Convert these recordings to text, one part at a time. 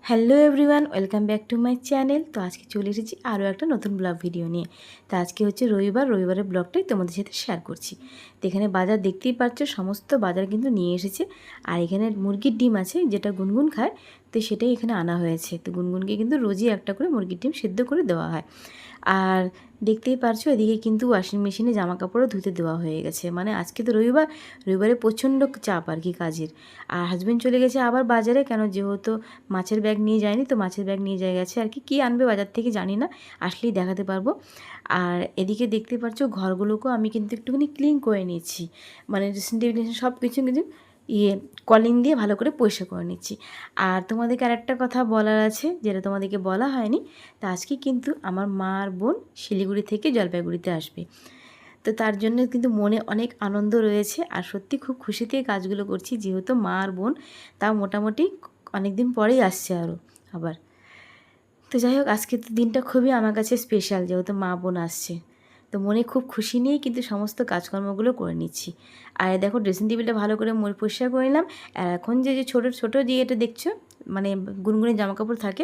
Hello everyone, welcome back to my channel. তো আজকে চলে এসেছি আরও একটা নতুন ব্লগ ভিডিও নিয়ে। তো আজকে হচ্ছে রবিবারের ব্লগটাই তোমাদের সাথে শেয়ার করছি। তো এখানে বাজার দেখতেই পাচ্ছ, সমস্ত বাজার কিন্তু নিয়ে এসেছে। আর এখানে মুরগির ডিম আছে, যেটা গুনগুন খায়, তো সেটাই এখানে আনা হয়েছে। তো গুনগুনকে কিন্তু রোজই একটা করে মুরগির ডিম সেদ্ধ করে দেওয়া হয়। আর দেখতেই পারছো এদিকে কিন্তু ওয়াশিং মেশিনে জামা কাপড়ও ধুতে দেওয়া হয়ে গেছে। মানে আজকে তো রবিবারে প্রচণ্ড চাপ আর কি কাজের। আর হাজব্যান্ড চলে গেছে আবার বাজারে, কেন যেহেতু মাছের ব্যাগ নিয়ে যায়নি, তো মাছের ব্যাগ নিয়ে যায় গেছে আর কি। কী আনবে বাজার থেকে জানি না, আসলেই দেখাতে পারবো। আর এদিকে দেখতে পাচ্ছ ঘরগুলোকেও আমি কিন্তু একটুখানি ক্লিন করে নিচ্ছি, মানে ড্রেসিং টেবিল সব কিছু কিন্তু কলিং দিয়ে ভালো করে পরিষ্কার করে নিচ্ছি। আর তোমাদেরকে আরেকটা কথা বলার আছে, যেটা তোমাদেরকে বলা হয়নি। তা আজকে কিন্তু আমার মা আর বোন শিলিগুড়ি থেকে জলপাইগুড়িতে আসবে। তো তার জন্য কিন্তু মনে অনেক আনন্দ রয়েছে, আর সত্যি খুব খুশি থেকে কাজগুলো করছি, যেহেতু মা আর বোন তাও মোটামুটি অনেক দিন পরেই আসছে আবার। তো যাই হোক, আজকের দিনটা খুবই আমার কাছে স্পেশাল, যেহেতু মা বোন আসছে। তো মনে খুব খুশি নিয়েই কিন্তু সমস্ত কাজকর্মগুলো করে নিচ্ছি। আর দেখো ড্রেসিং টেবিলটা ভালো করে পরিষ্কার করে নিলাম। আর এখন যে ছোটো ছোটো যে এটা দেখছো, মানে গুনগুনের জামাকাপড় থাকে,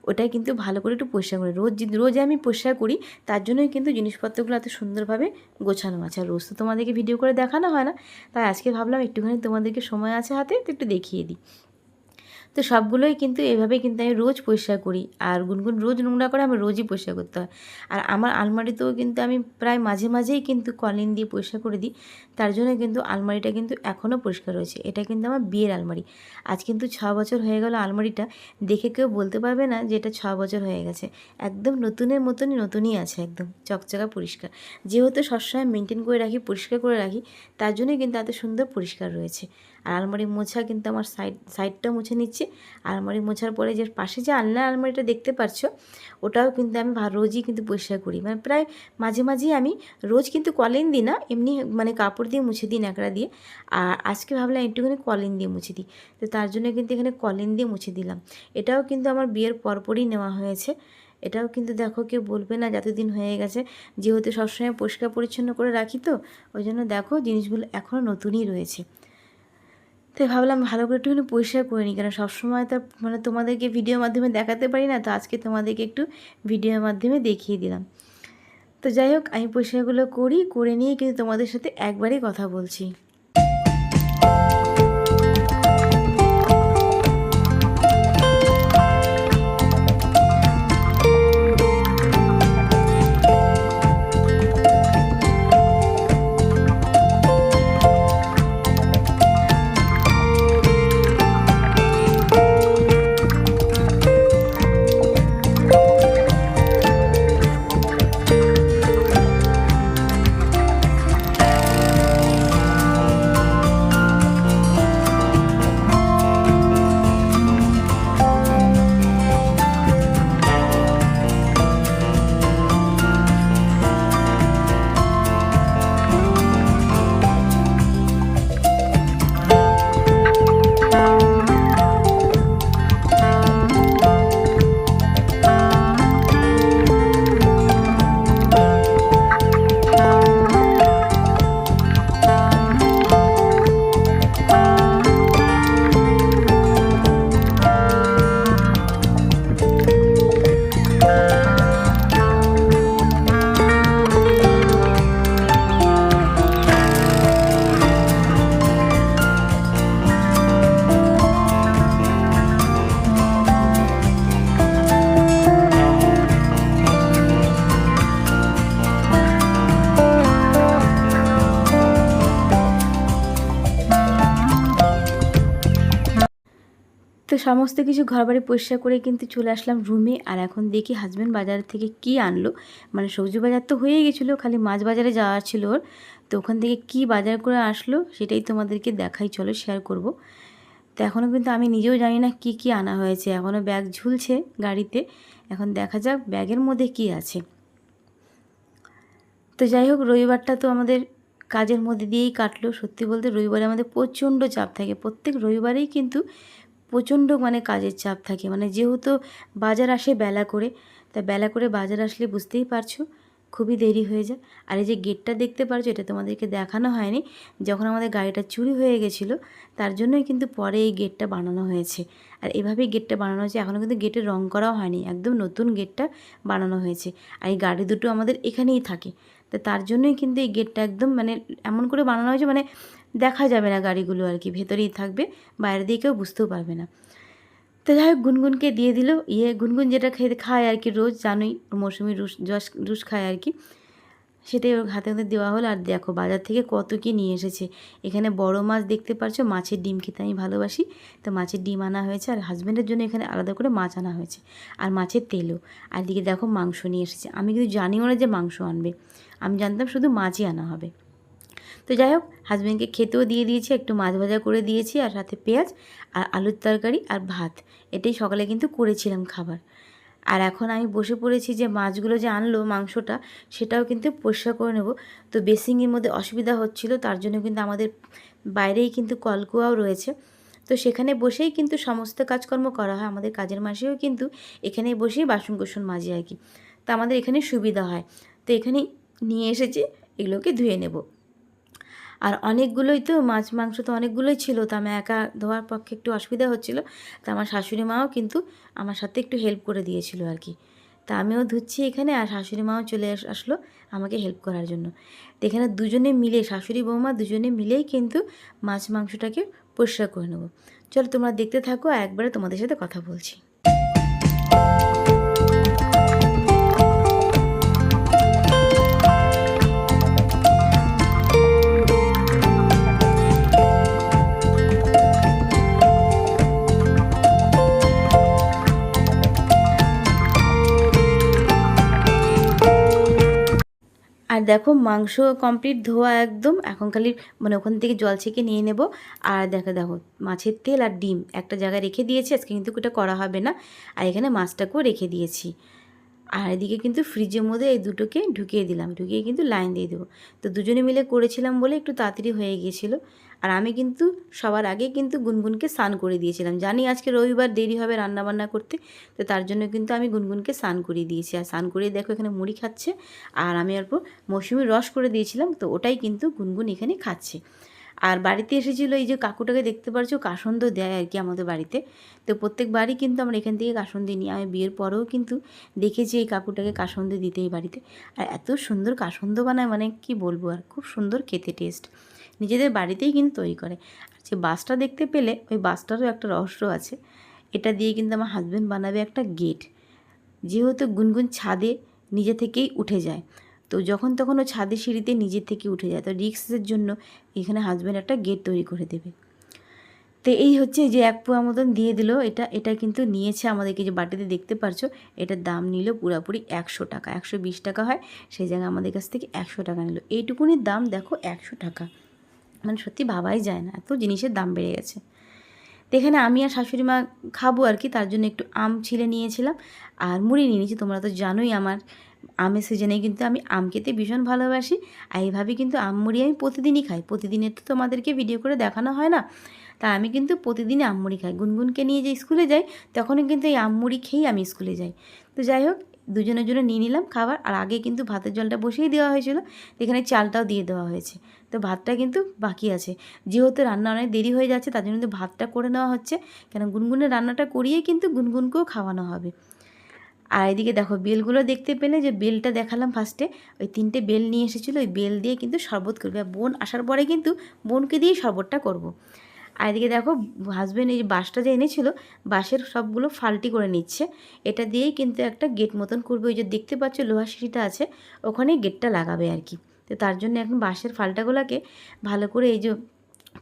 ওটাই কিন্তু ভালো করে একটু পরিষ্কার করি। রোজ আমি পরিষ্কার করি, তার জন্যই কিন্তু জিনিসপত্রগুলো এত সুন্দরভাবে গোছানো আছে। আর রোজ তো তোমাদেরকে ভিডিও করে দেখানো হয় না, তাই আজকে ভাবলাম একটুখানি তোমাদেরকে সময় আছে হাতে, তো একটু দেখিয়ে দিই। তো সবগুলোই কিন্তু এভাবে কিন্তু আমি রোজ পরিষ্কার করি। আর গুনগুন রোজ নোংরা করে, আমার রোজই পরিষ্কার করতে হয়। আর আমার আলমারিতেও কিন্তু আমি প্রায় মাঝে মাঝেই কিন্তু কলিন দিয়ে পরিষ্কার করে দিই। তার জন্য কিন্তু আলমারিটা কিন্তু এখনও পরিষ্কার রয়েছে। এটা কিন্তু আমার বিয়ের আলমারি। আজ কিন্তু 6 বছর হয়ে গেল আলমারিটা। দেখে কেউ বলতে পারবে না যে এটা 6 বছর হয়ে গেছে। একদম নতুনের মতনই নতুনই আছে, একদম চকচকা পরিষ্কার। যেহেতু সবসময় মেনটেন করে রাখি, পরিষ্কার করে রাখি, তার জন্যই কিন্তু এত সুন্দর পরিষ্কার রয়েছে। আর আলমারি মোছা কিন্তু আমার সাইডটা মুছে নিচ্ছি। আলমারি মোছার পরে যে পাশে যে আলমারিটা দেখতে পাচ্ছো, ওটাও কিন্তু আমি রোজই কিন্তু পরিষ্কার করি। মানে প্রায় মাঝে মাঝেই আমি রোজ কিন্তু কলিন দিই না, এমনি মানে কাপড় দিয়ে মুছে দিই, ন্যাকড়া দিয়ে। আর আজকে ভাবলাম একটুখানি কলিন দিয়ে মুছে দিই, তো তার জন্য কিন্তু এখানে কলিন দিয়ে মুছে দিলাম। এটাও কিন্তু আমার বিয়ের পরপরই নেওয়া হয়েছে। এটাও কিন্তু দেখো, কেউ বলবে না যতদিন হয়ে গেছে, যেহেতু সবসময় পরিষ্কার পরিচ্ছন্ন করে রাখি, তো ওই জন্য দেখো জিনিসগুলো এখনও নতুনই রয়েছে। তো ভাবলাম ভালো করে একটুখানি পরিষ্কার করে নিই, কারণ সবসময় তো মানে তোমাদেরকে ভিডিওর মাধ্যমে দেখাতে পারি না। তো আজকে তোমাদেরকে একটু ভিডিওর মাধ্যমে দেখিয়ে দিলাম। তো যাই হোক, আমি পরিষ্কারগুলো করে নিয়ে কিন্তু তোমাদের সাথে একবারই কথা বলছি। তো সমস্ত কিছু ঘরবাড়ি পরিষ্কার করে কিন্তু চলে আসলাম রুমে। আর এখন দেখি হাজব্যান্ড বাজার থেকে কি আনলো। মানে সবজি বাজার তো হয়ে গেছিলো, খালি মাছ বাজারে যাওয়ার ছিল ওর। তো ওখান থেকে কি বাজার করে আসলো সেটাই তোমাদেরকে দেখাই, চলো শেয়ার করব। তো এখনও কিন্তু আমি নিজেও জানি না কি কি আনা হয়েছে, এখনও ব্যাগ ঝুলছে গাড়িতে। এখন দেখা যাক ব্যাগের মধ্যে কি আছে। তো যাই হোক, রবিবারটা তো আমাদের কাজের মধ্যে দিয়েই কাটলো। সত্যি বলতে রবিবারে আমাদের প্রচণ্ড চাপ থাকে, প্রত্যেক রবিবারেই কিন্তু প্রচণ্ড মানে কাজের চাপ থাকে। মানে যেহেতু বাজার আসে বেলা করে, তা বেলা করে বাজার আসলে বুঝতেই পারছো খুবই দেরি হয়ে যায়। আর এই যে গেটটা দেখতে পারছো, এটা তোমাদেরকে দেখানো হয়নি। যখন আমাদের গাড়িটা চুরি হয়ে গেছিলো, তার জন্যই কিন্তু পরে এই গেটটা বানানো হয়েছে। আর এভাবেই গেটটা বানানো হয়েছে, এখনও কিন্তু গেটের রং করাও হয়নি, একদম নতুন গেটটা বানানো হয়েছে। আর এই গাড়ি দুটো আমাদের এখানেই থাকে, তো তার জন্যই কিন্তু এই গেটটা একদম মানে এমন করে বানানো হয়েছে, মানে দেখা যাবে না গাড়িগুলো আর কি, ভেতরেই থাকবে, বাইরে দিয়ে কেউ বুঝতেও পারবে না। তো যাই হোক, গুনগুনকে দিয়ে দিল। গুনগুন যেটা খেতে খায় আর কি রোজ, জানোই মৌসুমি রুশ খায় আর কি, সেটাই ওর হাতে হাতে দেওয়া হলো। আর দেখো বাজার থেকে কত কি নিয়ে এসেছে। এখানে বড় মাছ দেখতে পারছো, মাছের ডিম খেতে আমি ভালোবাসি, তো মাছের ডিম আনা হয়েছে। আর হাজব্যান্ডের জন্য এখানে আলাদা করে মাছ আনা হয়েছে, আর মাছের তেলও। আর দিকে দেখো মাংস নিয়ে এসেছে। আমি কিন্তু জানিও না যে মাংস আনবে, আমি জানতাম শুধু মাছই আনা হবে। তো যাই হোক, হাজব্যান্ডকে খেতেও দিয়ে দিয়েছি, একটু মাছ ভাজা করে দিয়েছি, আর সাথে পেঁয়াজ আর আলুর তরকারি আর ভাত, এটাই সকালে কিন্তু করেছিলাম খাবার। আর এখন আমি বসে পড়েছি যে মাছগুলো যে আনলো, মাংসটা সেটাও কিন্তু পরিষ্কার করে নেব। তো বেসিংয়ের মধ্যে অসুবিধা হচ্ছিল, তার জন্য কিন্তু আমাদের বাইরেই কিন্তু কলকুয়াও রয়েছে, তো সেখানে বসেই কিন্তু সমস্ত কাজকর্ম করা হয়। আমাদের কাজের মাসেও কিন্তু এখানে বসেই বাসন মাজে আর কি, তো আমাদের এখানে সুবিধা হয়। তো এখানেই নিয়ে এসেছি, এগুলোকে ধুয়ে নেব। আর অনেকগুলোই তো মাছ মাংস তো অনেকগুলোই ছিল, তো আমি একা ধোয়ার পক্ষে একটু অসুবিধা হচ্ছিলো। তা আমার শাশুড়ি মাও কিন্তু আমার সাথে একটু হেল্প করে দিয়েছিল আর কি। তা আমিও ধুচ্ছি এখানে, আর শাশুড়ি মাও চলে আসলো আমাকে হেল্প করার জন্য। তো এখানে দুজনে মিলে, শাশুড়ি বৌমা দুজনে মিলেই কিন্তু মাছ মাংসটাকে পরিষ্কার করে নেবো। চলো তোমরা দেখতে থাকো, আর একবারে তোমাদের সাথে কথা বলছি। আর দেখো মাংস কমপ্লিট ধোয়া একদম, এখন খালি মানে ওখান থেকে জল ছেঁকে নিয়ে নেব। আর দেখো দেখো মাছের তেল আর ডিম একটা জায়গায় রেখে দিয়েছি, আজকে কিন্তু এটা করা হবে না। আর এখানে মাছটাকেও রেখে দিয়েছি। আর এদিকে কিন্তু ফ্রিজের মধ্যে এই দুটোকে ঢুকিয়ে দিলাম, ঢুকিয়ে কিন্তু লাইন দিয়ে দেবো। তো দুজনে মিলে করেছিলাম বলে একটু তাড়াতাড়ি হয়ে গিয়েছিলো। আর আমি কিন্তু সবার আগে কিন্তু গুনগুনকে স্নান করে দিয়েছিলাম, জানি আজকে রবিবার দেরি হবে রান্নাবান্না করতে, তো তার জন্য কিন্তু আমি গুনগুনকে স্নান করিয়ে দিয়েছি। আর স্নান করিয়ে দেখো এখানে মুড়ি খাচ্ছে, আর আমি অল্প মৌসুমির রস করে দিয়েছিলাম, তো ওটাই কিন্তু গুনগুন এখানে খাচ্ছে। আর বাড়িতে এসেছিলো এই যে কাকুটাকে দেখতে পারছো, কাসন্দ দেয় আর কি আমাদের বাড়িতে। তো প্রত্যেকবারই কিন্তু আমরা এখান থেকে কাসন্দি নিই, আমি বিয়ের পরেও কিন্তু দেখেছি এই কাকুটাকে কাসন্দ দিতে এই বাড়িতে। আর এত সুন্দর কাসন্দ বানায়, মানে কি বলবো, আর খুব সুন্দর খেতে টেস্ট, নিজেদের বাড়িতেই কিন্তু তৈরি করে। আর যে বাসটা দেখতে পেলে, ওই বাসটারও একটা রহস্য আছে। এটা দিয়ে কিন্তু আমার হাজব্যান্ড বানাবে একটা গেট, যেহেতু গুনগুন ছাদে নিজে থেকেই উঠে যায়, তো যখন তখন ও ছাদে সিঁড়িতে নিজে থেকে উঠে যায়, তো রিক্সের জন্য এখানে হাজব্যান্ড একটা গেট তৈরি করে দেবে। তো এই হচ্ছে যে 1 পোয়া মতন দিয়ে দিল। এটা কিন্তু নিয়েছে আমাদেরকে, যে বাটিতে দেখতে পারছো, এটার দাম নিল পুরোপুরি 100 টাকা। 120 টাকা হয়, সেই জায়গায় আমাদের কাছ থেকে 100 টাকা নিল। এইটুকুনির দাম দেখো 100 টাকা, মানে সত্যি ভাবাই যায় না, এত জিনিসের দাম বেড়ে গেছে। তো এখানে আমি আর শাশুড়ি মা খাবো আর কি, তার জন্য একটু আম ছিলে নিয়েছিলাম, আর মুড়ি নিয়ে নিয়েছি। তোমরা তো জানোই আমার আমের সিজনে কিন্তু আমি আম খেতে ভীষণ ভালোবাসি, আর এইভাবে কিন্তু আম মুড়ি আমি প্রতিদিনই খাই। প্রতিদিনের তো তোমাদেরকে ভিডিও করে দেখানো হয় না, তা আমি কিন্তু প্রতিদিনই আম মুড়ি খাই। গুনগুনকে নিয়ে যে স্কুলে যাই, তখনই কিন্তু এই আম মুড়ি খেয়েই আমি স্কুলে যাই। তো যাই হোক, দুজনের জন্য নিয়ে নিলাম খাবার। আর আগে কিন্তু ভাতের জলটা বসিয়ে দেওয়া হয়েছিল, এখানে চালটাও দিয়ে দেওয়া হয়েছে। তো ভাতটা কিন্তু বাকি আছে, যেহেতু রান্না অনেক দেরি হয়ে যাচ্ছে, তার জন্য কিন্তু ভাতটা করে নেওয়া হচ্ছে, কেন গুনগুনের রান্নাটা করিয়ে কিন্তু গুনগুনকেও খাওয়ানো হবে। আর এদিকে দেখো বেলগুলো দেখতে পেলে, যে বেলটা দেখালাম ফার্স্টে, ওই 3টে বেল নিয়ে এসেছিলো, ওই বেল দিয়ে কিন্তু শরবত করবে। আর বোন আসার পরে কিন্তু বোনকে দিয়েই শরবতটা করব। আর এদিকে দেখো হাজব্যান্ড এই যে বাঁশটা যে এনেছিল, বাঁশের সবগুলো ফাল্টি করে নিচ্ছে, এটা দিয়েই কিন্তু একটা গেট মতন করবে। ওই যে দেখতে পাচ্ছ লোহার সিঁড়িটা আছে, ওখানেই গেটটা লাগাবে আর কি। তো তার জন্য এখন বাঁশের ফালটাগুলোকে ভালো করে এই যে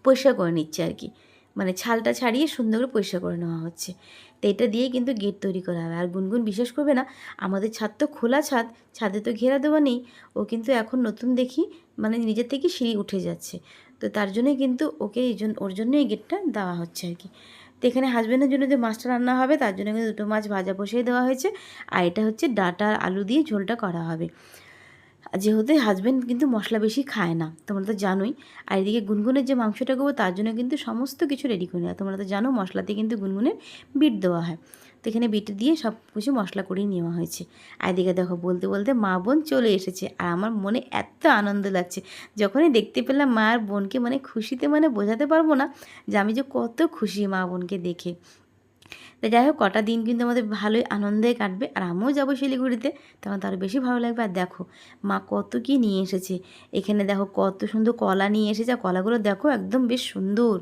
পরিষ্কার করে নিচ্ছে আর কি, মানে ছালটা ছাড়িয়ে সুন্দর করে পরিষ্কার করে নেওয়া হচ্ছে। তো এটা দিয়েই কিন্তু গেট তৈরি করা হবে। আর গুনগুন বিশ্বাস করবে না, আমাদের ছাদ তো খোলা ছাদ, ছাদে তো ঘেরা দেওয়া নেই, ও কিন্তু এখন নতুন দেখি মানে নিজের থেকে সিঁড়ি উঠে যাচ্ছে। তো তার জন্যই কিন্তু ওকে ওর জন্য এই গেটটা দেওয়া হচ্ছে আর কি। তো এখানে হাজব্যান্ডের জন্য যে মাছটা রান্না হবে, তার জন্য কিন্তু 2টো মাছ ভাজা বসিয়ে দেওয়া হয়েছে, আর এটা হচ্ছে ডাঁটা আর আলু দিয়ে ঝোলটা করা হবে। যেহেতু হাজব্যান্ড কিন্তু মশলা বেশি খায় না, তোমরা তো জানোই। আর এদিকে গুনগুনের যে মাংসটা করবো, তার জন্য কিন্তু সমস্ত কিছু রেডি করে নেওয়া, তোমরা তো জানো মশলাতে কিন্তু গুনগুনের বিট দেওয়া হয়। তো এখানে বেটে দিয়ে সব কিছু মশলা করেই নেওয়া হয়েছে। আর এদিকে দেখো বলতে বলতে মা বোন চলে এসেছে, আর আমার মনে এত আনন্দ লাগছে যখনই দেখতে পেলাম মা আর বোনকে, মানে খুশিতে মানে বোঝাতে পারবো না যে আমি যে কত খুশি মা বোনকে দেখে। তো যাই হোক, কটা দিন কিন্তু আমাদের ভালোই আনন্দে কাটবে, আর আমিও যাবো শিলিগুড়িতে, তখন তো আরও বেশি ভালো লাগবে। আর দেখো মা কত কী নিয়ে এসেছে, এখানে দেখো কত সুন্দর কলা নিয়ে এসেছে, আর কলাগুলো দেখো একদম বেশ সুন্দর।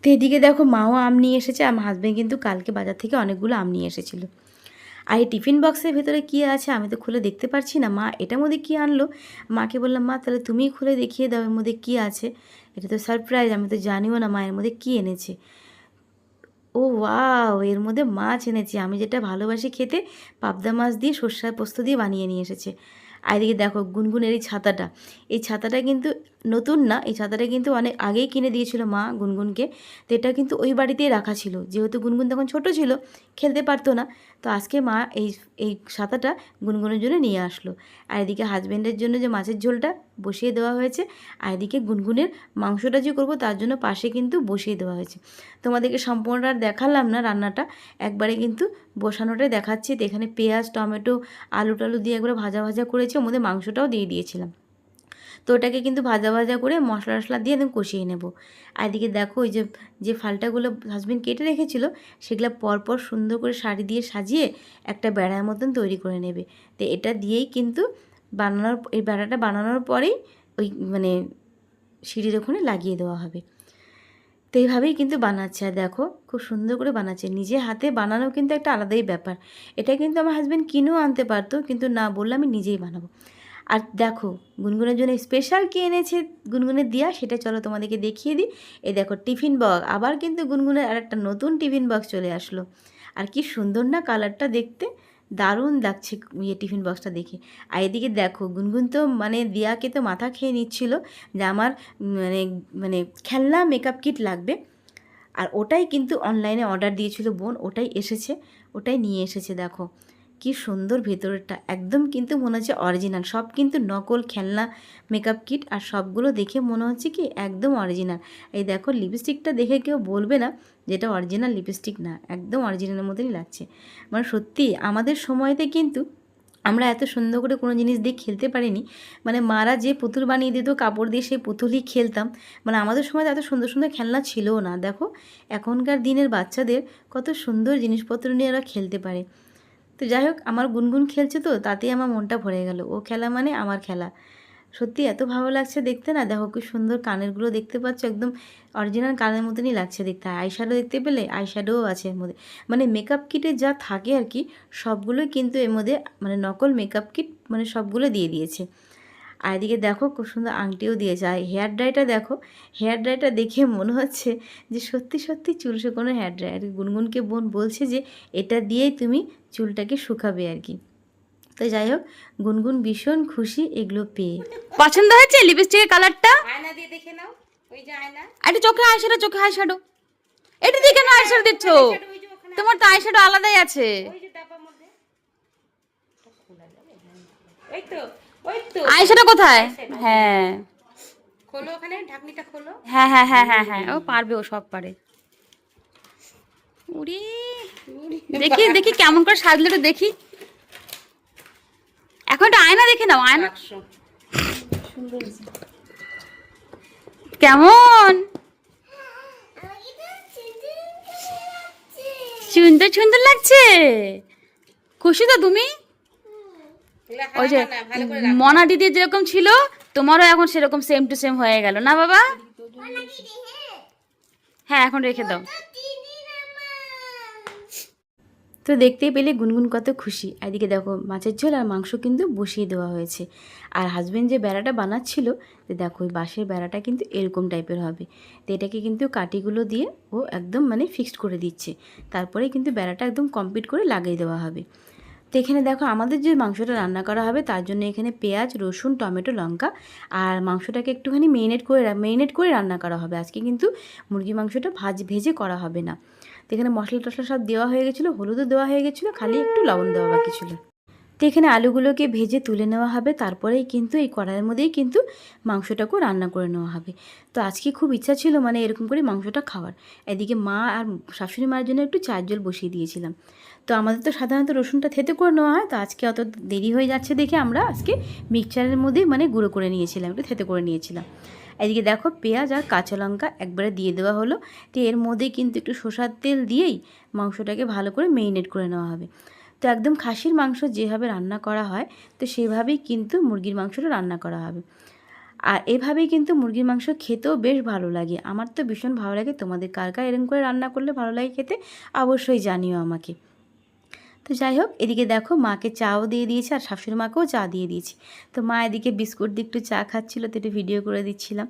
তো এদিকে দেখো মাও আম নিয়ে এসেছে, আমার হাজব্যান্ড কিন্তু কালকে বাজার থেকে অনেকগুলো আম নিয়ে এসেছিলো। আর এই টিফিন বক্সের ভেতরে কী আছে আমি তো খুলে দেখতে পারছি না, মা এটার মধ্যে কী আনলো। মাকে বললাম মা তাহলে তুমিই খুলে দেখিয়ে দাও এর মধ্যে কী আছে, এটা তো সারপ্রাইজ, আমি তো জানিও না মা এর মধ্যে কী এনেছে। ও ওয়াও, এর মধ্যে মাছ এনেছি, আমি যেটা ভালোবাসি খেতে, পাবদা মাছ দিয়ে সর্ষে পোস্ত দিয়ে বানিয়ে নিয়ে এসেছে। আর এদিকে দেখো গুনগুনের এই ছাতাটা কিন্তু নতুন না, এই ছাতাটা কিন্তু অনেক আগেই কিনে দিয়েছিল মা গুনগুনকে। তো এটা কিন্তু ওই বাড়িতেই রাখা ছিল, যেহেতু গুনগুন তখন ছোট ছিল, খেলতে পারতো না। তো আজকে মা এই এই ছাতাটা গুনগুনের জন্য নিয়ে আসলো। আর এদিকে হাজব্যান্ডের জন্য যে মাছের ঝোলটা বসিয়ে দেওয়া হয়েছে, আর এদিকে গুনগুনের মাংসটা যে করবো তার জন্য পাশে কিন্তু বসিয়ে দেওয়া হয়েছে। তোমাদেরকে সম্পূর্ণটা আর দেখালাম না রান্নাটা, একবারে কিন্তু বসানোটাই দেখাচ্ছি। তো এখানে পেঁয়াজ টমেটো আলু টালু দিয়ে একবারে ভাজা ভাজা করেছি, ওর মধ্যে মাংসটাও দিয়ে দিয়েছিলাম। তো ওটাকে কিন্তু ভাজা ভাজা করে মশলা টশলা দিয়ে একদম কষিয়ে নেব। আর এদিকে দেখো ওই যে ফালটাগুলো হাজবেন্ড কেটে রেখেছিল, সেগুলো পরপর সুন্দর করে শাড়ি দিয়ে সাজিয়ে একটা বেড়ার মতন তৈরি করে নেবে। তো এটা দিয়েই কিন্তু এই বেড়াটা বানানোর পরেই ওই মানে সিঁড়ির ওখানে লাগিয়ে দেওয়া হবে। তো এইভাবেই কিন্তু বানাচ্ছে, আর দেখো খুব সুন্দর করে বানাচ্ছে। নিজে হাতে বানানো কিন্তু একটা আলাদাই ব্যাপার। এটা কিন্তু আমার হাজব্যান্ড কিনেও আনতে পারতো, কিন্তু না, বললাম আমি নিজেই বানাবো। আর দেখো গুনগুনের জন্য স্পেশাল কী এনেছে গুনগুনের দিয়া, সেটা চলো তোমাদেরকে দেখিয়ে দিই। এই দেখো টিফিন বক্স, আবার কিন্তু গুনগুনের আর একটা নতুন টিফিন বক্স চলে আসলো। আর কি সুন্দর না কালারটা দেখতে, দারুণ লাগছে টিফিন বক্সটা দেখে। আর এদিকে দেখো গুনগুন তো মানে দিয়াকে তো মাথা খেয়ে নিচ্ছিল যে আমার মানে মানে খেলনা মেকআপ কিট লাগবে। আর ওটাই কিন্তু অনলাইনে অর্ডার দিয়েছিল বোন, ওটাই এসেছে, ওটাই নিয়ে এসেছে। দেখো কি সুন্দর ভেতরটা, একদম কিন্তু মনে হচ্ছে অরিজিনাল, সব কিন্তু নকল খেলনা মেকআপ কিট, আর সবগুলো দেখে মনে হচ্ছে কি একদম অরিজিনাল। এই দেখো লিপস্টিকটা দেখে কেউ বলবে না যেটা অরিজিনাল লিপস্টিক না, একদম অরিজিনালের মতনই লাগছে। মানে সত্যি আমাদের সময়তে কিন্তু আমরা এত সুন্দর করে কোনো জিনিস দিয়ে খেলতে পারিনি। মানে মারা যে পুতুল বানিয়ে দিত কাপড় দিয়ে, সেই পুতুলই খেলতাম। মানে আমাদের সময় এত সুন্দর সুন্দর খেলনা ছিলও না। দেখো এখনকার দিনের বাচ্চাদের কত সুন্দর জিনিসপত্র নিয়ে ওরা খেলতে পারে। তো যাই হোক, আমার গুনগুন খেলছে তো তাতেই আমার মনটা ভরে গেল, ও খেলা মানে আমার খেলা। সত্যি এত ভালো লাগছে দেখতে না। দেখো কি সুন্দর কানেরগুলো দেখতে পাচ্ছ, একদম অরিজিনাল কানের মতনই লাগছে দেখতে। আইশ্যাডো দেখতে পেলে, আইশ্যাডোও আছে এর মধ্যে। মানে মেকআপ কিটে যা থাকে আর কি, সবগুলোই কিন্তু এর মধ্যে মানে নকল মেকআপ কিট মানে সবগুলো দিয়ে দিয়েছে। আর এদিকে দেখো খুব সুন্দর আংটিও দিয়েছে। আর হেয়ার ড্রাইটা দেখো, হেয়ার ড্রাইটা দেখে মনে হচ্ছে যে সত্যি সত্যি চুল শুকোনো হেয়ার ড্রাই। আর গুনগুনকে বোন বলছে যে এটা দিয়েই তুমি চুলটাকে শুকাবে আর কি। তো যাই হোক, গুনগুন ভীষণ খুশি এগুলো পেয়ে। পছন্দ হয়েছে লিপস্টিকের কালারটা? আয়না দিয়ে দেখে নাও, ওই যে আয়না, এটা চোখে আইশ্যাডো, চোখে আইশ্যাডো। এটা দিয়ে কেন আইশ্যাডো দিচ্ছ? ওই যে ওখানে, তোমার তো আইশ্যাডো আলাদাই আছে। ওই যে ডাব্বার মধ্যে, ওই তো, ওই তো আইশ্যাডো কোথায়? হ্যাঁ খোলো, ওখানে ঢাকনিটা খোলো। হ্যাঁ হ্যাঁ হ্যাঁ হ্যাঁ হ্যাঁ, ও পারবে, ও সব পারে। উড়ি, দেখি দেখি কেমন করে সাজলে তো দেখি। এখন একটা আয়না দেখে নাও, আয়না কেমন সুন্দর সুন্দর লাগছে। খুশি তো তুমি? ওই যে মনা দিদি যেরকম ছিল তোমারও এখন সেরকম সেম টু সেম হয়ে গেল না বাবা? হ্যাঁ এখন রেখে দাও। তো দেখতেই পেলে গুনগুন কত খুশি। এদিকে দেখো মাছের ঝোল আর মাংস কিন্তু বসিয়ে দেওয়া হয়েছে। আর হাজব্যান্ড যে বেড়াটা বানাচ্ছিল, তো দেখো ওই বাঁশের বেড়াটা কিন্তু এরকম টাইপের হবে। তো এটাকে কিন্তু কাঠিগুলো দিয়ে ও একদম মানে ফিক্সড করে দিচ্ছে, তারপরে কিন্তু বেড়াটা একদম কমপ্লিট করে লাগিয়ে দেওয়া হবে। তো এখানে দেখো আমাদের যে মাংসটা রান্না করা হবে তার জন্য এখানে পেঁয়াজ রসুন টমেটো লঙ্কা আর মাংসটাকে একটুখানি মেরিনেট করে রান্না করা হবে। আজকে কিন্তু মুরগি মাংসটা ভেজে করা হবে না। তো এখানে মশলা টশলা সব দেওয়া হয়ে গেছিলো, হলুদও দেওয়া হয়ে গেছিলো, খালি একটু লবণ দেওয়া বাকি ছিল। তো এখানে আলুগুলোকে ভেজে তুলে নেওয়া হবে, তারপরেই কিন্তু এই কড়াইয়ের মধ্যেই কিন্তু মাংসটাকেও রান্না করে নেওয়া হবে। তো আজকে খুব ইচ্ছা ছিল মানে এরকম করে মাংসটা খাওয়ার। এদিকে মা আর শাশুড়ি মার জন্য একটু চায়ের জল বসিয়ে দিয়েছিলাম। তো আমাদের তো সাধারণত রসুনটা থেতে করে নেওয়া হয়, তো আজকে অত দেরি হয়ে যাচ্ছে দেখে আমরা আজকে মিক্সচারের মধ্যেই মানে গুঁড়ো করে নিয়েছিলাম, একটু থেতে করে নিয়েছিলাম। এদিকে দেখো পেঁয়াজ আর কাঁচা লঙ্কা একবারে দিয়ে দেওয়া হলো। তো এর মধ্যে কিন্তু একটু সরষের তেল দিয়েই মাংসটাকে ভালো করে মেরিনেট করে নেওয়া হবে। তো একদম খাসির মাংস যেভাবে রান্না করা হয় তো সেভাবেই কিন্তু মুরগির মাংসটা রান্না করা হবে। আর এভাবেই কিন্তু মুরগির মাংস খেতেও বেশ ভালো লাগে, আমার তো ভীষণ ভালো লাগে। তোমাদের কার কার এরকম করে রান্না করলে ভালো লাগে খেতে অবশ্যই জানিও আমাকে। তো যাই হোক, এদিকে দেখো মাকে চাও দিয়ে দিয়েছি আর শাশুড়ি মাকেও চা দিয়ে দিয়েছি। তো মা এদিকে বিস্কুট দিয়ে একটু চা খাচ্ছিলো, তো একটু ভিডিও করে দিচ্ছিলাম।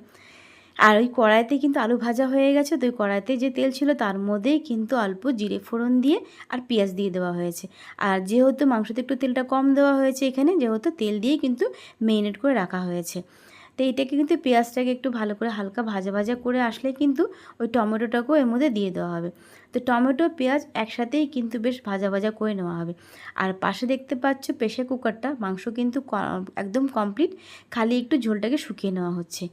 আর ওই কড়াইতে কিন্তু আলু ভাজা হয়ে গেছে, তো ওই কড়াইতে যে তেল ছিল তার মধ্যেই কিন্তু অল্প জিরে ফোড়ন দিয়ে আর পেঁয়াজ দিয়ে দেওয়া হয়েছে। আর যেহেতু মাংসতে একটু তেলটা কম দেওয়া হয়েছে এখানে, যেহেতু তেল দিয়েই কিন্তু মেরিনেট করে রাখা হয়েছে। তো এইটাকে কিন্তু পেঁয়াজটাকে একটু ভালো করে হালকা ভাজা ভাজা করে আসলে কিন্তু ওই টমেটোটাকেও এর মধ্যে দিয়ে দেওয়া হবে। তো টমেটো পেঁয়াজ একসাথেই কিন্তু বেশ ভাজা ভাজা করে নেওয়া হবে। আর পাশে দেখতে পাচ্ছ প্রেসার কুকারটা, মাংস কিন্তু একদম কমপ্লিট, খালি একটু ঝোলটাকে শুকিয়ে নেওয়া হচ্ছে।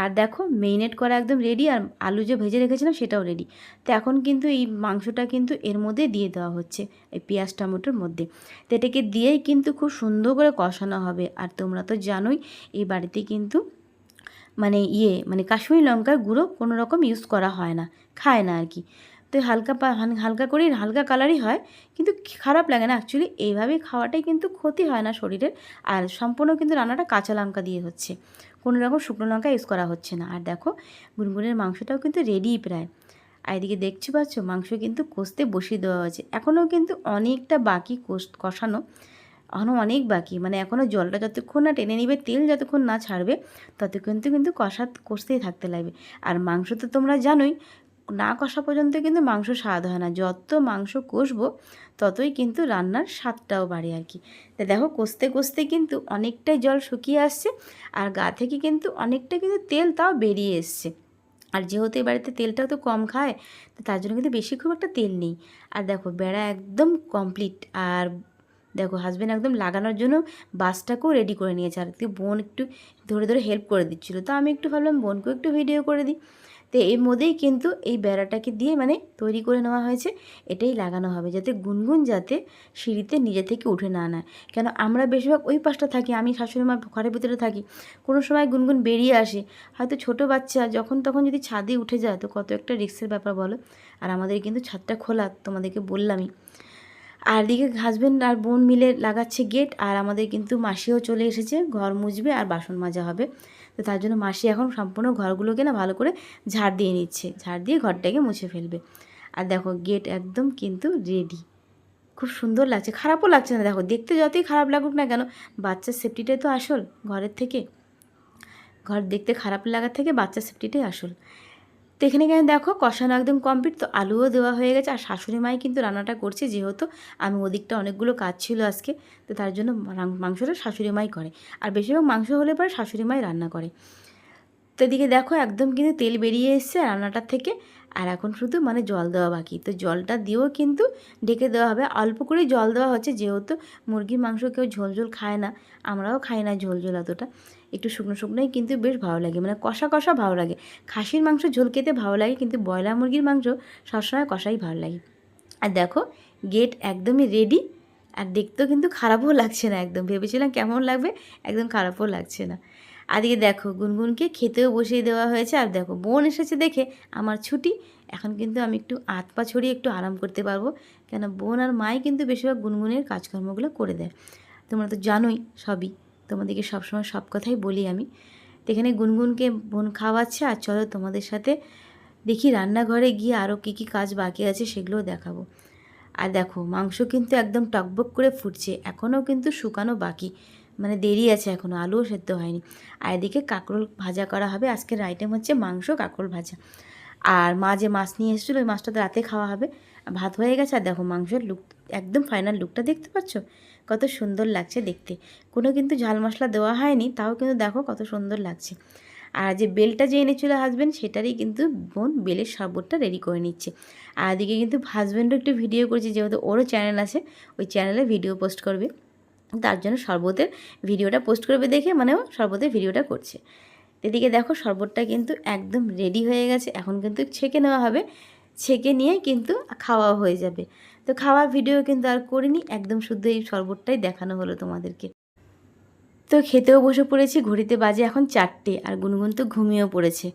আর দেখো মেরিনেট করা একদম রেডি, আর আলু যে ভেজে রেখেছিলাম সেটাও রেডি। তো এখন কিন্তু এই মাংসটা কিন্তু এর মধ্যে দিয়ে দেওয়া হচ্ছে, এই পেঁয়াজ টমেটোর মধ্যে। তো এটাকে দিয়েই কিন্তু খুব সুন্দর করে কষানো হবে। আর তোমরা তো জানোই এই বাড়িতে কিন্তু মানে কাশ্মীরি লঙ্কার গুঁড়ো কোনো রকম ইউজ করা হয় না, খায় না আর কি। তো হালকা করেই হালকা কালারই হয়, কিন্তু খারাপ লাগে না অ্যাকচুয়ালি। এইভাবেই খাওয়াটাই কিন্তু ক্ষতি হয় না শরীরের। আর সম্পূর্ণ কিন্তু রান্নাটা কাঁচা লঙ্কা দিয়ে হচ্ছে, কোনো রকম শুকনো লঙ্কা ইউজ করা হচ্ছে না। আর দেখো গুনগুনের মাংসটাও কিন্তু রেডিই প্রায়। আর এদিকে দেখছো পাচ্ছ মাংস কিন্তু কষতে বসিয়ে দেওয়া হয়েছে, এখনও কিন্তু অনেকটা বাকি কষানো, এখনও অনেক বাকি। মানে এখনও জলটা যতক্ষণ না টেনে নিবে, তেল যতক্ষণ না ছাড়বে ততক্ষণ কিন্তু কষতেই থাকতে লাগবে। আর মাংস তো তোমরা জানোই না কষা পর্যন্ত কিন্তু মাংস স্বাদ হয় না, যত মাংস কষবো ততই কিন্তু রান্নার স্বাদটাও বাড়ে আর কি। তা দেখো কষতে কষতে কিন্তু অনেকটাই জল শুকিয়ে আসছে, আর গা থেকে কিন্তু অনেকটা কিন্তু তেল তাও বেরিয়ে এসছে। আর যেহেতু এই বাড়িতে তেলটাও তো কম খায়, তো তার জন্য কিন্তু বেশি খুব একটা তেল নেই। আর দেখো বেড়া একদম কমপ্লিট। আর দেখো হাজব্যান্ড একদম লাগানোর জন্য বাসটাকেও রেডি করে নিয়েছে, আর বোন একটু ধরে ধরে হেল্প করে দিচ্ছিলো। তো আমি একটু ভাবলাম বোনকেও একটু ভিডিও করে দিই। তো এর মধ্যেই কিন্তু এই বেড়াটাকে দিয়ে মানে তৈরি করে নেওয়া হয়েছে, এটাই লাগানো হবে যাতে গুনগুন যাতে সিঁড়িতে নিজে থেকে উঠে না নেয়। কেন আমরা বেশিরভাগ ওই পাশটা থাকি, আমি শাশুড়ি মা ঘরের ভিতরে থাকি, কোনো সময় গুনগুন বেরিয়ে আসে, হয়তো ছোট বাচ্চা যখন তখন যদি ছাদে উঠে যায় তো কত একটা রিস্কের ব্যাপার বলো। আর আমাদের কিন্তু ছাদটা খোলা, তোমাদেরকে বললামই। আর দিকে হাজব্যান্ড আর বোন মিলে লাগাচ্ছে গেট, আর আমাদের কিন্তু মাসিও চলে এসেছে, ঘর মুছবে আর বাসন মাজা হবে। তো তার জন্য মাসি এখন সম্পূর্ণ ঘরগুলোকে না ভালো করে ঝাড় দিয়ে নিচ্ছে, ঝাড় দিয়ে ঘরটাকে মুছে ফেলবে। আর দেখো গেট একদম কিন্তু রেডি, খুব সুন্দর লাগছে, খারাপও লাগছে না। দেখো দেখতে যতই খারাপ লাগুক না কেন, বাচ্চার সেফটিটাই তো আসল, ঘরের থেকে ঘর দেখতে খারাপ লাগার থেকে বাচ্চার সেফটিটাই আসল। তো এখানে কেন দেখো কষানো একদম কমপ্লিট, তো আলুও দেওয়া হয়ে গেছে। আর শাশুড়ি মাই কিন্তু রান্নাটা করছে, যেহেতু আমি ওদিকটা অনেকগুলো কাজ ছিল আজকে, তো তার জন্য মাংসটা শাশুড়ি মাই করে। আর বেশিরভাগ মাংস হলে পরে শাশুড়ি মাই রান্না করে। তো এদিকে দেখো একদম কিন্তু তেল বেরিয়ে এসছে রান্নাটার থেকে। আর এখন শুধু মানে জল দেওয়া বাকি, তো জলটা দিয়েও কিন্তু ঢেকে দেওয়া হবে। অল্প করেই জল দেওয়া হচ্ছে, যেহেতু মুরগির মাংস কেউ ঝোল ঝোল খায় না, আমরাও খাই না ঝোল ঝোল অতটা, একটু শুকনো শুকনোই কিন্তু বেশ ভালো লাগে, মানে কষা কষা ভালো লাগে। খাসির মাংস ঝোল খেতে ভালো লাগে, কিন্তু ব্রয়লার মুরগির মাংস সবসময় কষাই ভালো লাগে। আর দেখো গেট একদমই রেডি, আর দেখতেও কিন্তু খারাপও লাগছে না একদম, ভেবেছিলাম কেমন লাগবে, একদম খারাপও লাগছে না। আর এদিকে দেখো গুনগুনকে খেতেও বসিয়ে দেওয়া হয়েছে। আর দেখো বোন এসেছে দেখে আমার ছুটি, এখন কিন্তু আমি একটু হাত পা ছড়িয়ে একটু আরাম করতে পারবো, কেন বোন আর মাই কিন্তু বেশিরভাগ গুনগুনের কাজকর্মগুলো করে দেয়। তোমরা তো জানোই সবই, তোমাদেরকে সবসময় সব কথাই বলি আমি। তো এখানে গুনগুনকে বোন খাওয়াচ্ছে, আর চলো তোমাদের সাথে দেখি রান্নাঘরে গিয়ে আরও কী কী কাজ বাকি আছে সেগুলোও দেখাবো। আর দেখো মাংস কিন্তু একদম টকবক করে ফুটছে, এখনও কিন্তু শুকানো বাকি, মানে দেরি আছে এখনও, আলুও সেদ্ধ হয়নি। আর এদিকে কাঁকরোল ভাজা করা হবে, আজকের আইটেম হচ্ছে মাংস কাঁকরোল ভাজা। আর মা যে মাছ নিয়ে এসেছিলো ওই মাছটা তো রাতে খাওয়া হবে। ভাত হয়ে গেছে, আর দেখো মাংসের লুক একদম ফাইনাল লুকটা দেখতে পাচ্ছ, কত সুন্দর লাগছে দেখতে। কোনো কিন্তু ঝাল মশলা দেওয়া হয়নি, তাও কিন্তু দেখো কত সুন্দর লাগছে। আর যে বেলটা যে এনেছিল হাজব্যান্ড, সেটারই কিন্তু বোন বেলের শরবতটা রেডি করে নিচ্ছে। আর এদিকে কিন্তু হাজব্যান্ডও একটু ভিডিও করছে, যেহেতু ওরও চ্যানেল আছে, ওই চ্যানেলে ভিডিও পোস্ট করবে। তার জন্য শরবতের ভিডিওটা পোস্ট করবে দেখে মানে ও শরবতের ভিডিওটা করছে। এদিকে দেখো শরবতটা কিন্তু একদম রেডি হয়ে গেছে, এখন কিন্তু ছেঁকে নেওয়া হবে, ছেঁকে নিয়ে কিন্তু খাওয়া হয়ে যাবে। তো খাওয়ার ভিডিও কিন্তু আর করিনি, একদম শুদ্ধ এই শরবতটাই দেখানো হলো তোমাদেরকে। তো খেতেও বসে পড়েছি, ঘড়িতে বাজে এখন 4টে, আর গুনগুন তো ঘুমিয়েও পড়েছে।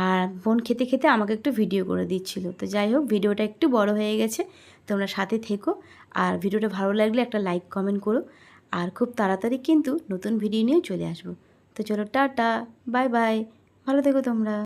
আর বোন খেতে খেতে আমাকে একটু ভিডিও করে দিচ্ছিল। তো যাই হোক, ভিডিওটা একটু বড় হয়ে গেছে, তোমরা সাথে থেকো। আর ভিডিওটা ভালো লাগলে একটা লাইক কমেন্ট করো। আর খুব তাড়াতাড়ি কিন্তু নতুন ভিডিও নিয়ে চলে আসবো। তো চলো টাটা, বাই বাই, ভালো থেকো তোমরা।